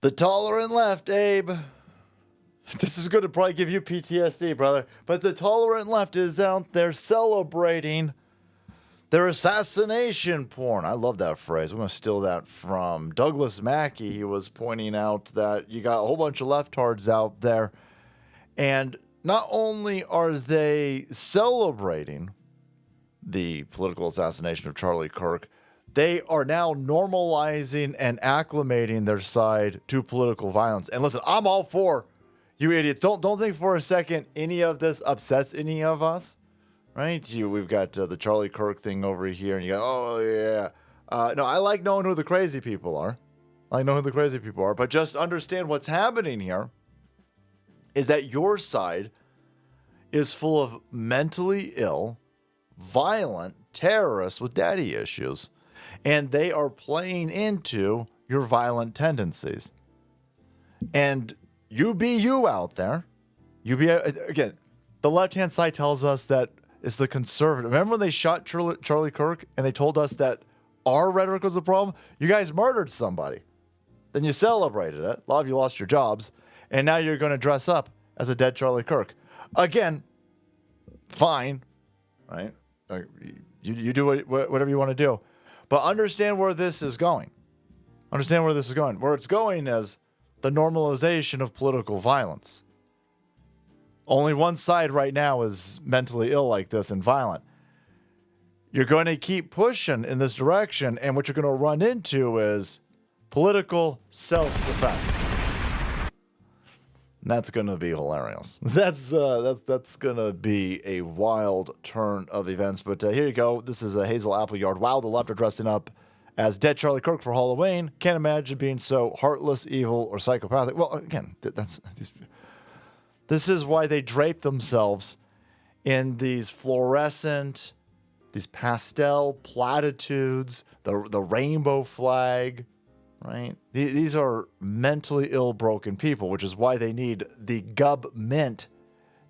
The tolerant left, Abe. This is going to probably give you PTSD, brother. But the tolerant left is out there celebrating their assassination porn. I love that phrase. I'm going to steal that from Douglas Mackey. He was pointing out that you got a whole bunch of leftards out there. And not only are they celebrating the political assassination of Charlie Kirk, they are now normalizing and acclimating their side to political violence. And listen, I'm all for you idiots. Don't think for a second any of this upsets any of us, right? We've got the Charlie Kirk thing over here, and you go, oh, yeah. No, I like knowing who the crazy people are. But just understand what's happening here is that your side is full of mentally ill, violent terrorists with daddy issues. And they are playing into your violent tendencies. And you be you out there. Again, the left-hand side tells us that it's the conservative. Remember when they shot Charlie Kirk and they told us that our rhetoric was the problem? You guys murdered somebody. Then you celebrated it. A lot of you lost your jobs. And now you're going to dress up as a dead Charlie Kirk. Again, fine, right? You do whatever you want to do. But understand where this is going. Where it's going is the normalization of political violence. Only one side right now is mentally ill like this and violent. You're going to keep pushing in this direction, and what you're going to run into is political self-defense. And that's going to be hilarious. That's going to be a wild turn of events. But here you go. This is a Hazel Appleyard. Wow, the left are dressing up as dead Charlie Kirk for Halloween. Can't imagine being so heartless, evil, or psychopathic. Well, again, this is why they drape themselves in these fluorescent, these pastel platitudes, the rainbow flag. Right? These are mentally ill, broken people, which is why they need the government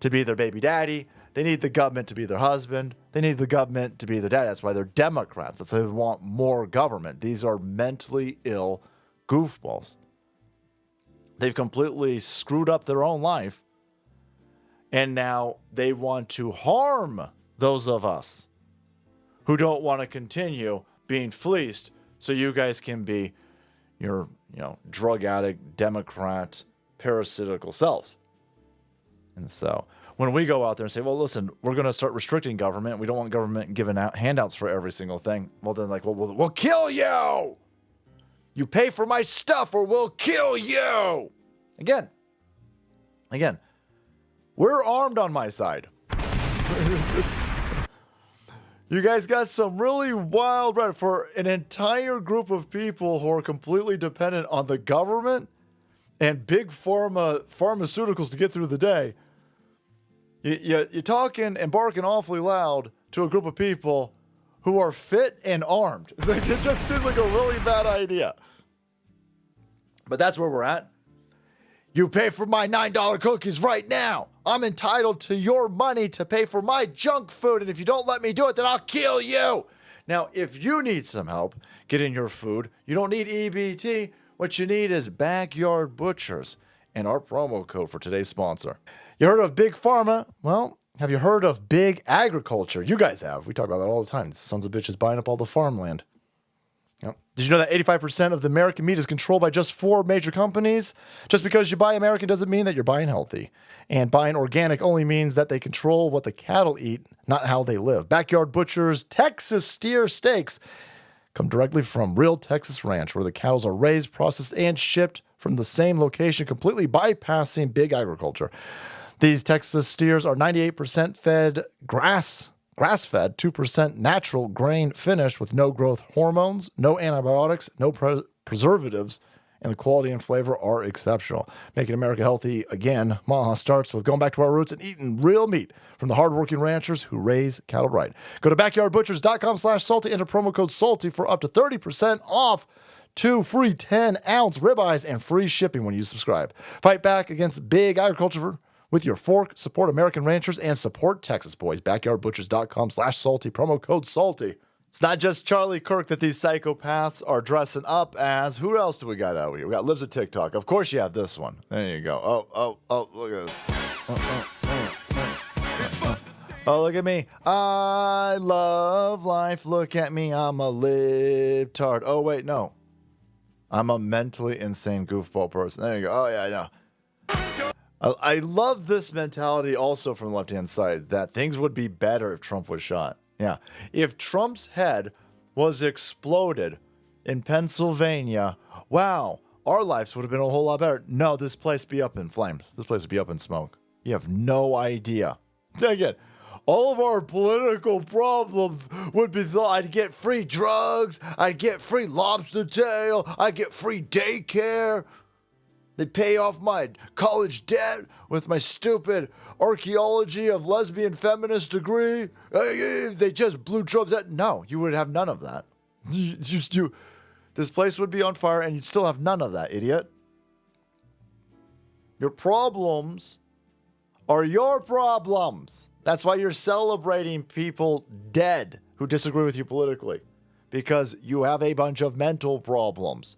to be their baby daddy. They need the government to be their husband. They need the government to be their dad. That's why they're Democrats. That's why they want more government. These are mentally ill goofballs. They've completely screwed up their own life. And now they want to harm those of us who don't want to continue being fleeced so you guys can be your, drug addict, Democrat, parasitical selves. And so when we go out there and say, well, listen, we're going to start restricting government. We don't want government giving out handouts for every single thing. Well, then we'll kill you. You pay for my stuff or we'll kill you. Again, we're armed on my side. You guys got some really wild rhetoric for an entire group of people who are completely dependent on the government and big pharmaceuticals to get through the day. You're talking and barking awfully loud to a group of people who are fit and armed. It just seems like a really bad idea. But that's where we're at. You pay for my $9 cookies right now. I'm entitled to your money to pay for my junk food. And if you don't let me do it, then I'll kill you. Now, if you need some help getting your food, you don't need EBT. What you need is Backyard Butchers and our promo code for today's sponsor. You heard of Big Pharma? Well, have you heard of Big Agriculture? You guys have. We talk about that all the time. Sons of bitches buying up all the farmland. Yep. Did you know that 85% of the American meat is controlled by just 4 major companies? Just because you buy American doesn't mean that you're buying healthy. And buying organic only means that they control what the cattle eat, not how they live. Backyard Butchers Texas steer steaks come directly from real Texas ranch, where the cattle are raised, processed, and shipped from the same location, completely bypassing big agriculture. These Texas steers are 98% fed grass-fed, 2% natural grain finished with no growth hormones, no antibiotics, no preservatives, and the quality and flavor are exceptional. Making America healthy again, Maha starts with going back to our roots and eating real meat from the hardworking ranchers who raise cattle right. Go to backyardbutchers.com/salty, enter promo code SALTY for up to 30% off 2 free 10-ounce ribeyes and free shipping when you subscribe. Fight back against big agriculture with your fork. Support American ranchers and support Texas boys. Backyardbutchers.com/salty, promo code SALTY. It's not just Charlie Kirk that these psychopaths are dressing up as. Who else do we got out here? We got Lives of TikTok. Of course you have this one. There you go. Oh, look at this. Oh, look at me. I love life. Look at me. I'm a libtard. Oh, wait, no. I'm a mentally insane goofball person. There you go. Oh, yeah, I know. I love this mentality also from the left-hand side, that things would be better if Trump was shot. Yeah. If Trump's head was exploded in Pennsylvania, wow, our lives would have been a whole lot better. No, this place would be up in flames. This place would be up in smoke. You have no idea. Again, all of our political problems would be thought. I'd get free drugs. I'd get free lobster tail. I'd get free daycare. They pay off my college debt with my stupid archaeology of lesbian feminist degree. They just blew Trump's head. No, you would have none of that. This place would be on fire and you'd still have none of that, idiot. Your problems are your problems. That's why you're celebrating people dead who disagree with you politically, because you have a bunch of mental problems.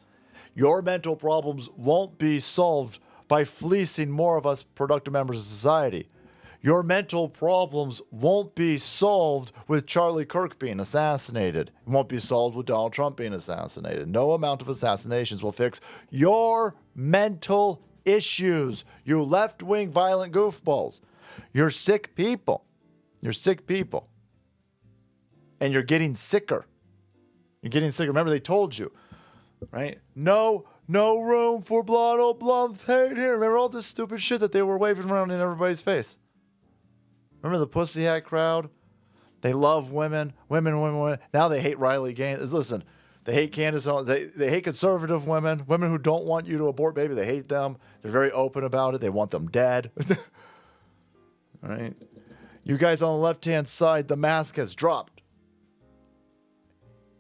Your mental problems won't be solved by fleecing more of us productive members of society. Your mental problems won't be solved with Charlie Kirk being assassinated. It won't be solved with Donald Trump being assassinated. No amount of assassinations will fix your mental issues, you left-wing violent goofballs. You're sick people. You're sick people. And you're getting sicker. You're getting sicker. Remember, they told you. Right? No room for Donald Trump's hate here. Remember all this stupid shit that they were waving around in everybody's face? Remember the pussy hat crowd? They love women. Now they hate Riley Gaines. Listen, they hate Candace Owens. They hate conservative women who don't want you to abort baby. They hate them. They're very open about it. They want them dead. All right? You guys on the left-hand side, the mask has dropped.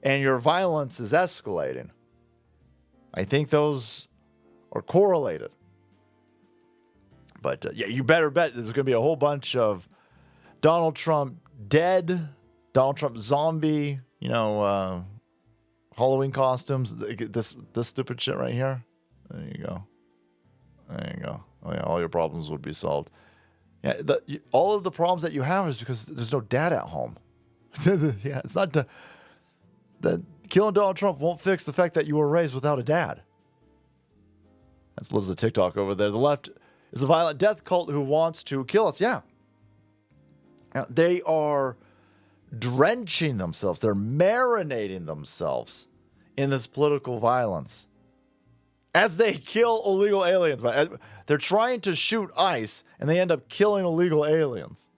And your violence is escalating. I think those are correlated. But yeah, you better bet there's going to be a whole bunch of Donald Trump dead, Donald Trump zombie, Halloween costumes. This stupid shit right here. There you go. Oh yeah, all your problems would be solved. Yeah, all of the problems that you have is because there's no dad at home. Yeah, it's not that killing Donald Trump won't fix the fact that you were raised without a dad. That's Lives of TikTok over there. The left is a violent death cult who wants to kill us. Yeah. Now, they are drenching themselves. They're marinating themselves in this political violence as they kill illegal aliens. They're trying to shoot ICE and they end up killing illegal aliens.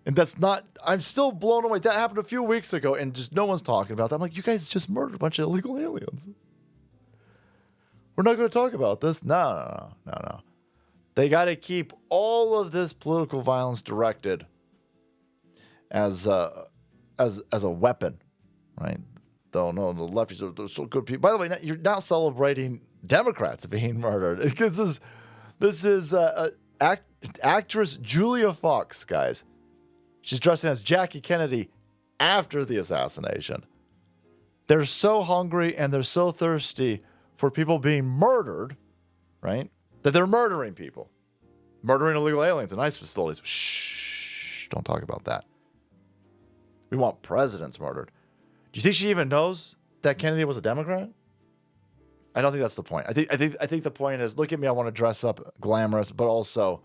And that's not, I'm still blown away. That happened a few weeks ago and just no one's talking about that. I'm like, you guys just murdered a bunch of illegal aliens. We're not going to talk about this. No. They got to keep all of this political violence directed as a weapon, right? Though, no, the lefties are so good people. By the way, you're now celebrating Democrats being murdered. This is actress Julia Fox, guys. She's dressing as Jackie Kennedy after the assassination. They're so hungry and they're so thirsty for people being murdered, right? That they're murdering people. Murdering illegal aliens in ICE facilities. Shh, don't talk about that. We want presidents murdered. Do you think she even knows that Kennedy was a Democrat? I don't think that's the point. I think the point is, look at me, I want to dress up glamorous, but also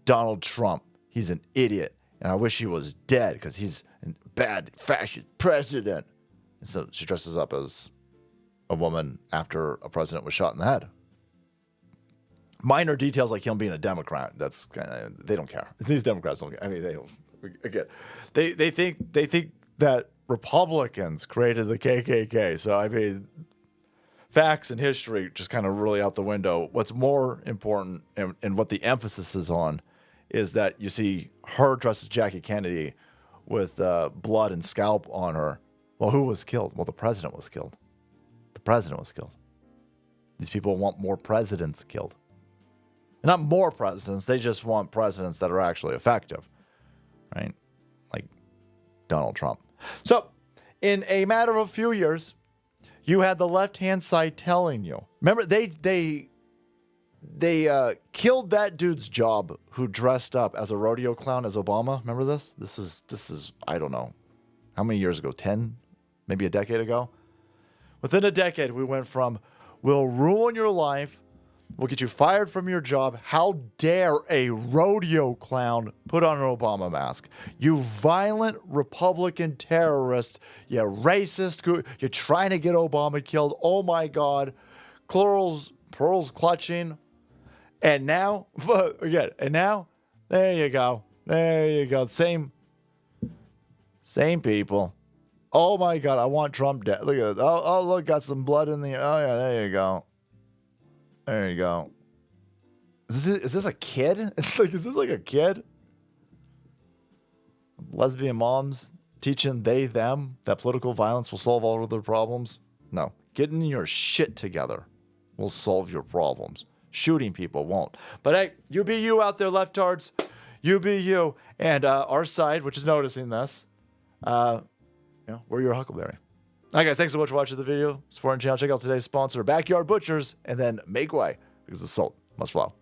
Donald Trump, he's an idiot. And I wish he was dead because he's a bad fascist president. And so she dresses up as a woman after a president was shot in the head. Minor details like him being a Democrat, that's kind of, they don't care. These Democrats don't care. I mean, they don't. Again, they think that Republicans created the KKK. So I mean, facts and history just kind of really out the window. What's more important and what the emphasis is on is that you see her dressed as Jackie Kennedy with blood and scalp on her. Well, who was killed? Well, the president was killed. The president was killed. These people want more presidents killed. Not more presidents. They just want presidents that are actually effective, right? Like Donald Trump. So in a matter of a few years, you had the left-hand side telling you. Remember, they killed that dude's job who dressed up as a rodeo clown as Obama. Remember this? This is I don't know how many years ago, 10, maybe a decade ago. Within a decade, we went from we'll ruin your life, we'll get you fired from your job. How dare a rodeo clown put on an Obama mask? You violent Republican terrorist, you racist, you're trying to get Obama killed. Oh my God. Pearls clutching. And now, again, there you go. There you go. Same people. Oh my God, I want Trump dead. Look at this. Oh, look, got some blood in the. Oh yeah, there you go. There you go. Is this a kid? Is this like a kid? Lesbian moms teaching them that political violence will solve all of their problems? No. Getting your shit together will solve your problems. Shooting people won't. But hey, you be you out there, leftards. You be you. And our side, which is noticing this, we're your Huckleberry. All right, guys, thanks so much for watching the video. Supporting the channel. Check out today's sponsor, Backyard Butchers, and then make way, because the salt must flow.